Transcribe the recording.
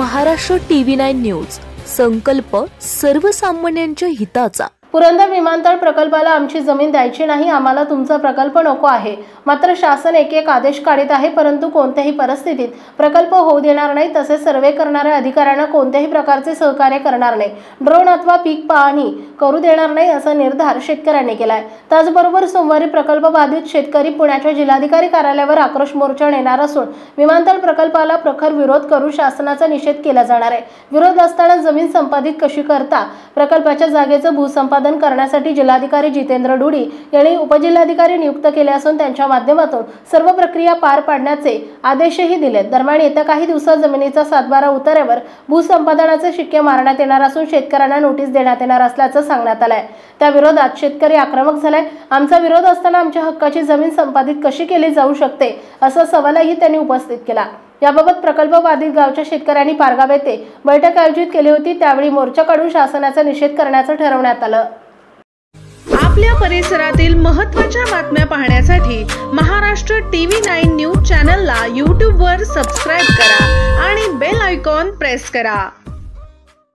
Maharashtra TV9 news, संकल्प सर्वसामान्यांच्या हिताचा। पुरंदर विमानतळ प्रकल्पाला आमची जमीन द्यायची नाही, आम्हाला तुमचा प्रकल्प नको आहे। मात्र शासन एक आदेश काढत आहे, परंतु कोणत्याही परिस्थितीत प्रकल्प होऊ देणार नाही। तसेच सर्वे करणाऱ्या अधिकाऱ्यांना कोणत्याही प्रकारचे सहकार्य करणार नाही, ड्रोन अथवा पीक पाहणी करू देणार नाही असा निर्धार शेतकऱ्यांनी केलाय। त्याचबरोबर सोमवारी प्रकल्प बाधित शेतकरी पुण्याच्या जिल्हाधिकारी कार्यालयावर आक्रोश मोर्चा नेणार असून विमानतळ प्रकल्पाला प्रखर विरोध करून शासनाचा निषेध केला जाणार आहे। विरोध असताना जमीन संपादित कशी करता प्रकल्पाच्या जागेचं भूसंपादन करण्यासाठी जिल्हाधिकारी जितेंद्र डुडी यांनी उपजिल्हाधिकारी नियुक्त केले असून त्यांच्या माध्यमातून सर्व प्रक्रिया पार पाडण्याचे आदेशही दिले। दरम्यान येत्या काही दिवसात जमिनीचा 7/12 उतार्यावर भूसंपादनाचे शिक्के मारण्यात येणार असून शेतकऱ्यांना नोटीस देण्यात येणार असल्याचं सांगण्यात आलंय। त्या विरोधात शेतकरी आक्रमक झालाय। आमचा विरोध असताना आमच्या हक्काची जमीन संपादित कशी केली जाऊ शकते असा सवालही त्यांनी उपस्थित केला। याबाबत प्रकल्प बाधित गावच्या शेतकऱ्यांनी पारगाव येथे बैठक आयोजित केली होती। त्यावेळी मोर्चा काढून शासनाचा निषेध करण्याचं ठरवण्यात आलं। आपल्या परिसरातील महत्त्वाच्या बातम्या पाहण्यासाठी महाराष्ट्र TV9 न्यूज चॅनलला YouTube वर सबस्क्राइब करा आणि बेल आयकॉन प्रेस करा।